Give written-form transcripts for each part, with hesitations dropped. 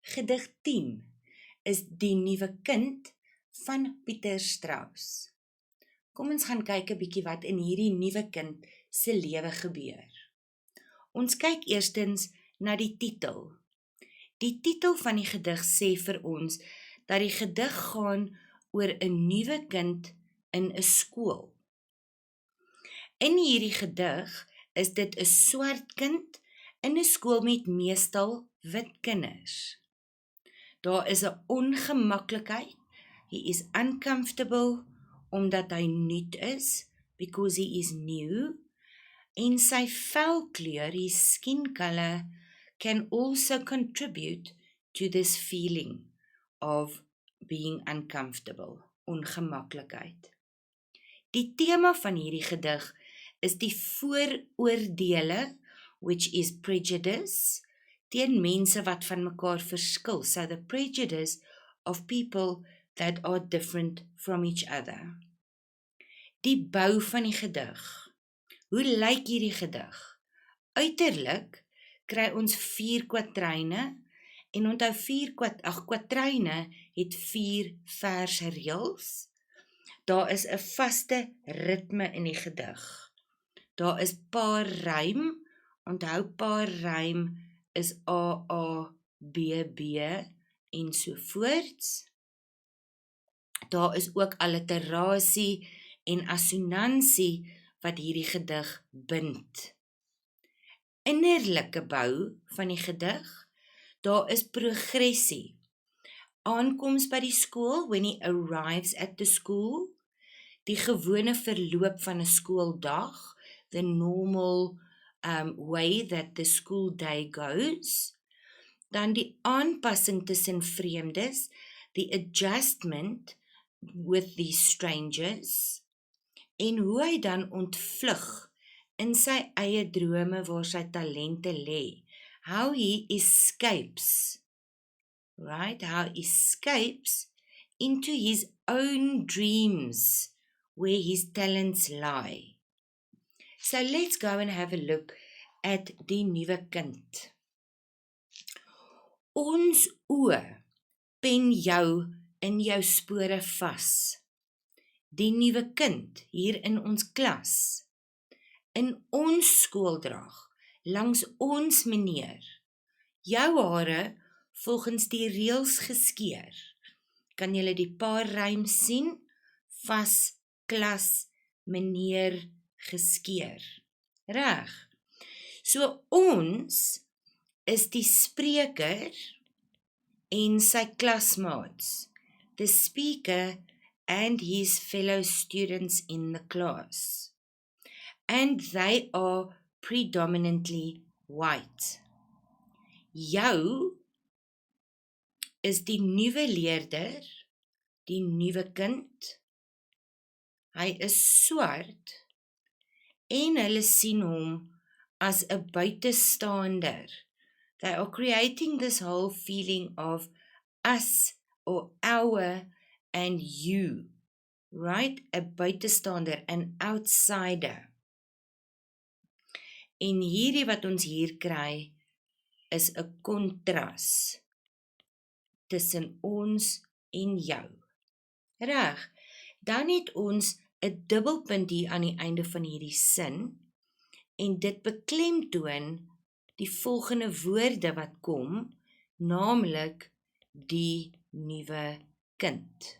Gedig 10 is Die Nuwe Kind van Pieter Strauss. Kom ons gaan kyk 'n bietjie wat in hierdie nuwe kind se lewe gebeur. Ons kyk eerstens na die titel. Die titel van die gedig sê vir ons dat die gedig gaan oor 'n nuwe kind in 'n skool. In hierdie gedig is dit 'n swart kind in 'n skool met meestal wit kinders. Daar is 'n ongemaklikheid. He is uncomfortable omdat hy nuut is, because he is new. En sy velkleur, his skin color, can also contribute to this feeling of being uncomfortable, ongemaklikheid. Die tema van hierdie gedig is die vooroordeele, which is prejudice, teen mense wat van mekaar verskil, so the prejudice of people that are different from each other. Die bou van die gedig. Hoe lyk hierdie gedig? Uiterlik kry ons 4 kwatryne, en onthou kwatryne het 4 versreëls. Daar is 'n vaste ritme in die gedig. Daar is paar rym, onthou paar rym is A, A, B, B en so voorts. Daar is ook alliterasie en assonansie wat hierdie gedig bind. Innerlike bou van die gedig, daar is progressie. Aankoms by die skool, when he arrives at the school, die gewone verloop van 'n skooldag, the normal way that the school day goes. Dan die aanpassing tussen vreemdes, the adjustment with these strangers, en hoe hy dan ontvlug in sy eie drome waar sy talente lê. How he escapes, right? How he escapes into his own dreams where his talents lie. So let's go and have a look at Die Nuwe Kind. Ons oë pen jou in jou spore vas. Die nuwe kind hier in ons klas, in ons skooldrag, langs ons meneer, jou hare volgens die reëls geskeer. Kan julle die paar rym sien? Vas, klas, meneer, geskeer. Reg. So ons is die spreker en sy klasmaats, the speaker and his fellow students in the class. And they are predominantly white. Jou is die nuwe leerder, die nuwe kind. Hy is swart en hulle sien hom as 'n buitestander. They are creating this whole feeling of us or our and you, right? 'n buitestander, an outsider. En hierdie wat ons hier kry is 'n kontras tussen ons en jou. Reg. Dan het ons 'n dubbelpunt hier aan die einde van hierdie sin en dit beklemtoon die volgende woorde wat kom, naamlik die nuwe kind.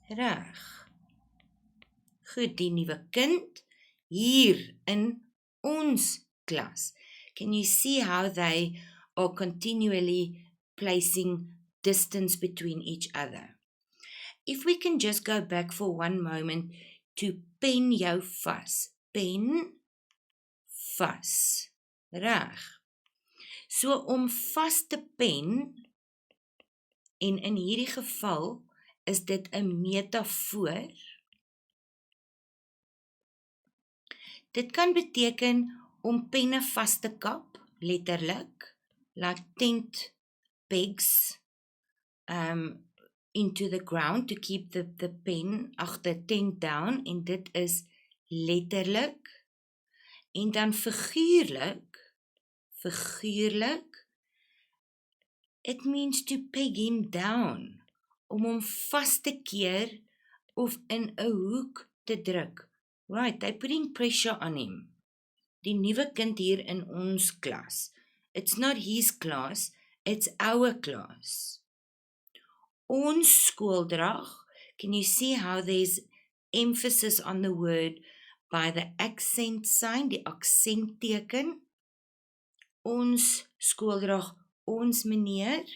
Reg. Goed, die nuwe kind hier in ons klas. Can you see how they are continually placing distance between each other? If we can just go back for one moment to pen jou vas. Pen, vas. Reg. So om vas te pen, en in hierdie geval is dit 'n metafoor. Dit kan beteken om penne vas te kap, letterlik, like tent pegs into the ground to keep the pen, the tent down, en dit is letterlik. En dan figuurlik, It means to peg him down, om hom vas te keer of in 'n hoek te druk. Right, they're putting pressure on him. Die nuwe kind hier in ons klas. It's not his class, it's our class. Ons skooldrag, can you see how there's emphasis on the word by the accent sign, die aksentteken? Ons skooldrag, ons meneer,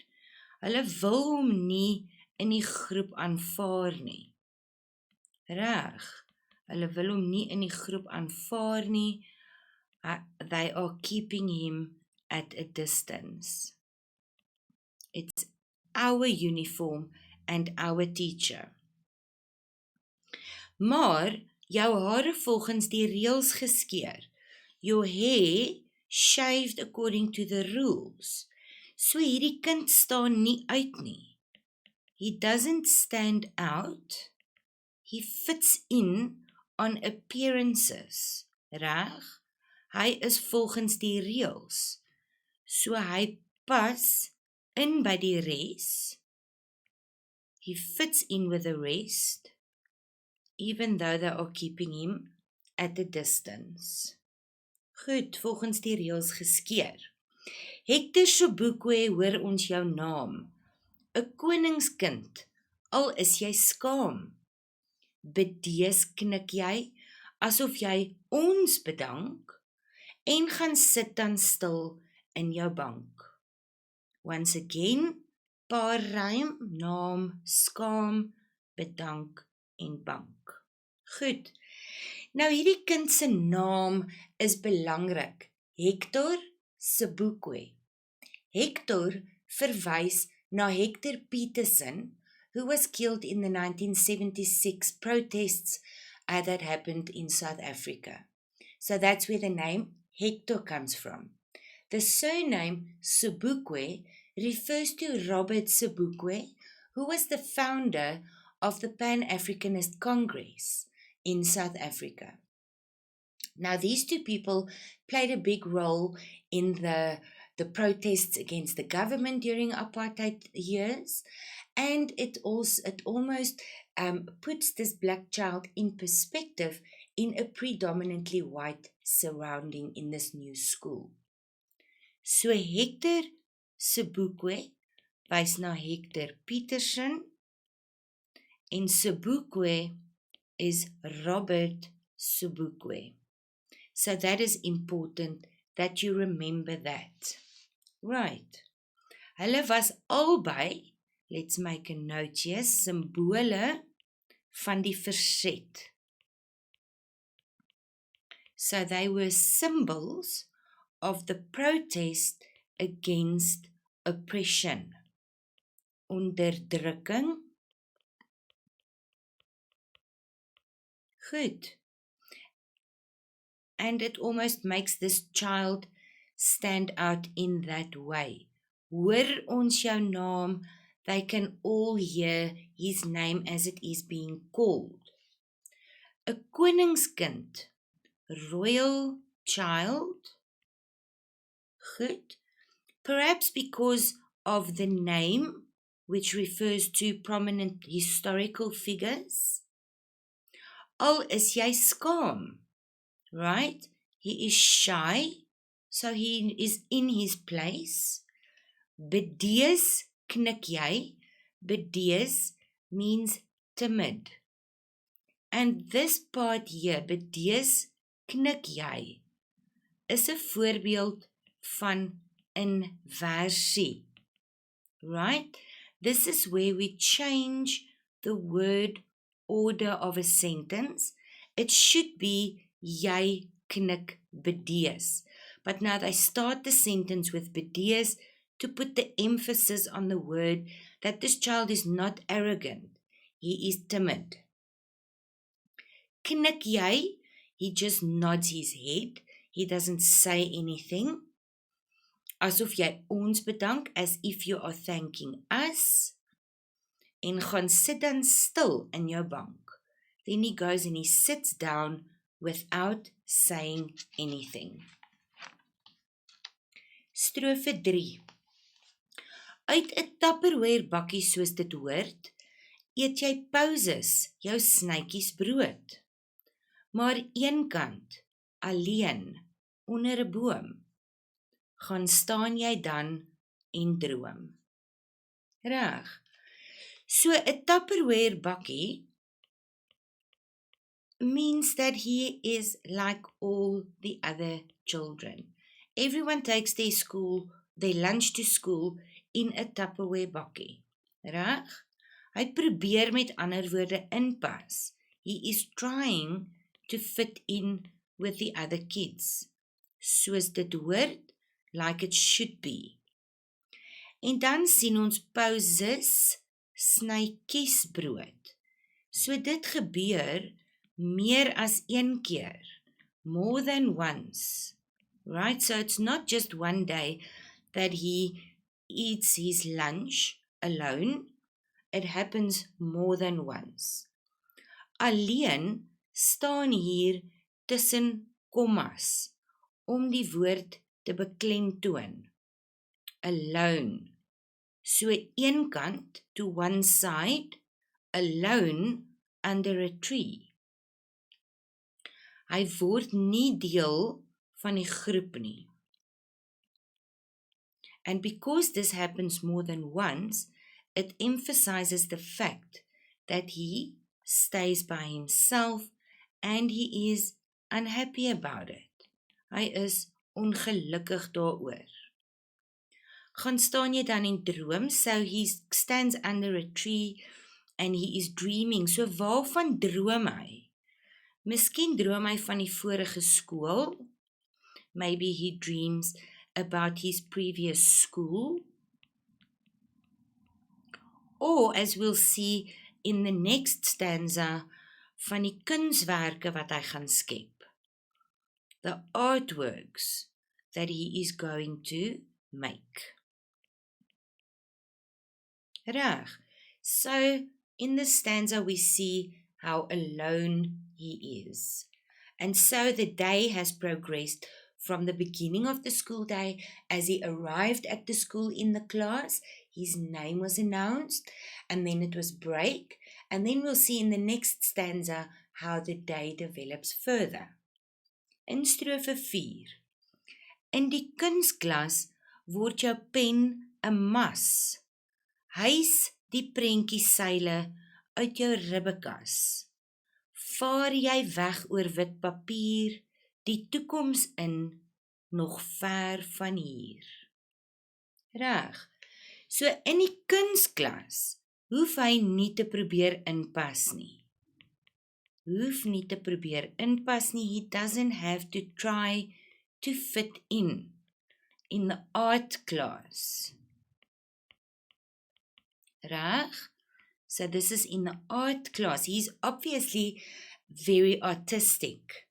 hulle wil hom nie in die groep aanvaar nie. Reg, hulle wil hom nie in die groep aanvaar nie. They are keeping him at a distance. It's our uniform and our teacher. Maar jou hare volgens die reëls geskeer. Your hair shaved according to the rules. So hierdie kind staan nie uit nie. He doesn't stand out. He fits in on appearances. Reg? Hy is volgens die reëls. So hy pas in by die res. He fits in with the rest, even though they are keeping him at a distance. Goed, volgens die reëls geskeer. Hector Sobukwe, hoor ons jou naam. 'n koningskind, al is jy skaam. Bedees knik jy, asof jy ons bedank, en gaan sit dan stil in jou bank. Once again, paar rym, naam, skaam, bedank en bank. Goed, nou hierdie kind se naam is belangrik. Hector Sobukwe. Hector verwys na Hector Peterson, who was killed in the 1976 protests that happened in South Africa. So that's where the name Hector comes from. The surname Sobukwe refers to Robert Sobukwe, who was the founder of the Pan-Africanist Congress in South Africa. Now, these two people played a big role in the protests against the government during apartheid years, and it almost puts this black child in perspective in a predominantly white surrounding in this new school. So Hector Sobukwe wys na Hector Peterson, en Sobukwe is Robert Sobukwe. So that is important that you remember that. Right. Hulle was albei, let's make a note here, simbole van die verset. So they were symbols of the protest against oppression, onderdrukking. Goed. And it almost makes this child stand out in that way. Hoor ons jou naam, they can all hear his name as it is being called. 'n koningskind, royal child. Goed. Perhaps because of the name, which refers to prominent historical figures. Al is jy skaam. Right? He is shy, so he is in his place. Bedees knik jy. Bedees means timid. And this part here, bedees knik jy, is 'n voorbeeld van inversie. Right? This is where we change the word order of a sentence. It should be jy knik bedees. But now they start the sentence with bedees to put the emphasis on the word that this child is not arrogant. He is timid. Knik jy, he just nods his head. He doesn't say anything. Asof jy ons bedank, as if you are thanking us. En gaan sit dan stil in jou bank. Then he goes and he sits down without saying anything. Strofe 3. Uit 'n Tupperware bakkie soos dit hoort, eet jy pauses jou snytjies brood. Maar eenkant, alleen, onder 'n boom, gaan staan jy dan en droom. Reg. So 'n Tupperware bakkie means that he is like all the other children. Everyone takes their lunch to school in a Tupperware bakkie. Reg? Hy probeer met ander woorde inpas. He is trying to fit in with the other kids. Soos dit hoort, like it should be. En dan sien ons pauses, sny kiesbrood. So dit gebeur meer as een keer, more than once, right? So it's not just one day that he eats his lunch alone, it happens more than once. Alleen staan hier tussen kommas, om die woord te beklemtoon. Alone. So eenkant, to one side, alone under a tree. Hy word nie deel van die groep nie. And because this happens more than once, it emphasizes the fact that he stays by himself and he is unhappy about it. Hy is ongelukkig daaroor. Gaan staan jy dan en droom, so he stands under a tree and he is dreaming. So waarvan droom hy? Miskien droom hy van die vorige skool. Maybe he dreams about his previous school. Or, as we'll see in the next stanza, van die kunswerke wat hy gaan skep. The artworks that he is going to make. Reg. So, in this stanza we see how alone he is. And so the day has progressed from the beginning of the school day. As he arrived at the school in the class, his name was announced, and then it was break, and then we'll see in the next stanza how the day develops further. In strofe 4. In die kunsklas word jou pen 'n mas. Hys die prentjieseile uit jou ribbekas. Vaar jy weg oor wit papier, die toekoms in, nog ver van hier. Reg. So in die kunsklas hoef hy nie te probeer inpas nie. He doesn't have to try to fit in the art class. Reg? So this is in the art class. He's obviously very artistic.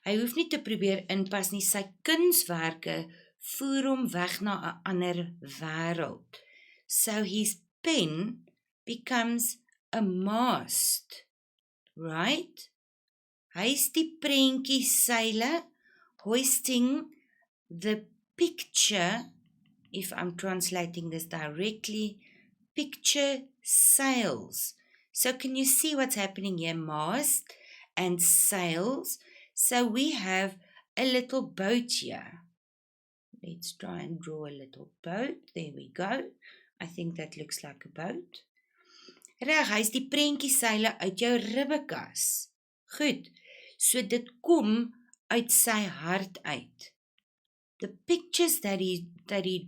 Hy hoef nie te probeer inpas nie. Sy kunswerke voer hom weg na 'n ander wêreld. So his pen becomes a mast, right? Hy is die prentjieseile hoisting the picture, if I'm translating this directly, picture sails. So can you see what's happening here? Mast and sails. So we have a little boat here. Let's try and draw a little boat. There we go. I think that looks like a boat. Reg, hy is die prentjieseile uit jou ribbekas. Goed. So dit kom uit sy hart uit. The pictures that he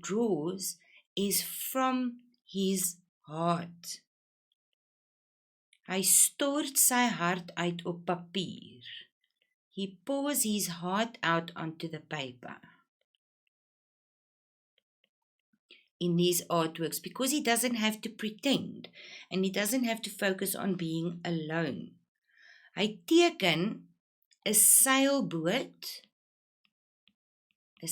draws is from his heart. Hy stort sy hart uit op papier. He pours his heart out onto the paper. In these artworks, because he doesn't have to pretend and he doesn't have to focus on being alone. Hy teken 'n seilboot, 'n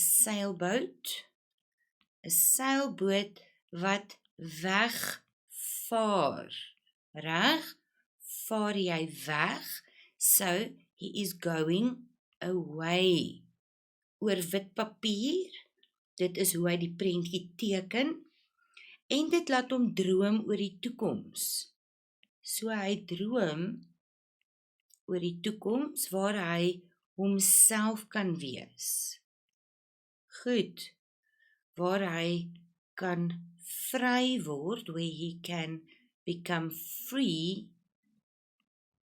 seilboot wat wegvaar. Reg? Vaar jy weg? So he is going away. Oor wit papier. Dit is hoe hy die prentjie teken. En dit laat hom droom oor die toekoms. So hy droom oor die toekoms waar hy homself kan wees. Goed, waar hy kan vry word, where he can become free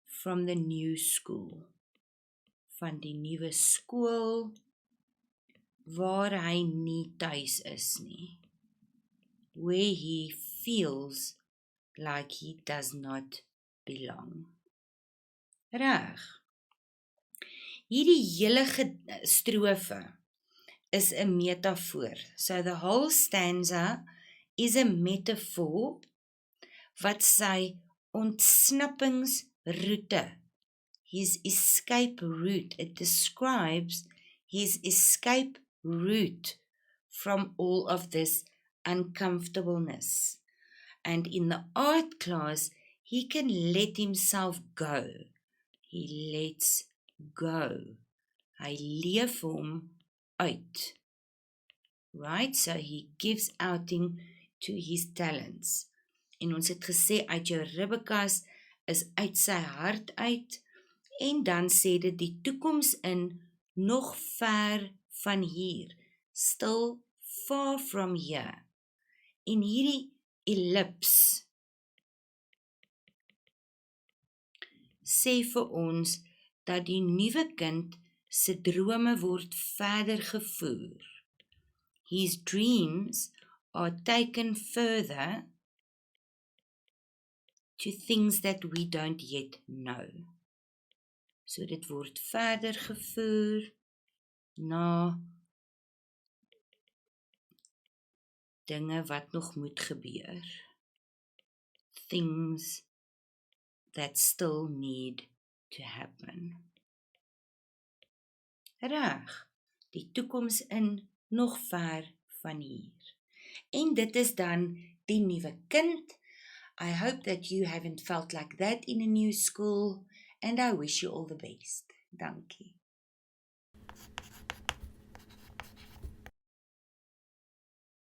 from the new school. Van die nuwe skool waar hy nie tuis is nie. Where he feels like he does not belong. Reg. Hierdie hele strofe is 'n metafoor. So the whole stanza is a metaphor wat sy ontsnappingsroete, his escape route, it describes his escape route from all of this uncomfortableness. And in the art class, he can let himself go. He lets go. Hy leef hom uit. Right? So he gives outing to his talents. En ons het gesê uit jou ribbekas is uit sy hart uit. En dan sê dit die toekoms in nog ver van hier. Still far from here. En hierdie ellips sê vir ons dat die nuwe kind se drome word verder gevoer. His dreams are taken further to things that we don't yet know. So dit word verder gevoer na dinge wat nog moet gebeur. Things that still need to happen. Reg, die toekoms in nog ver van hier. En dit is dan die nuwe kind. I hope that you haven't felt like that in a new school, and I wish you all the best. Dankie.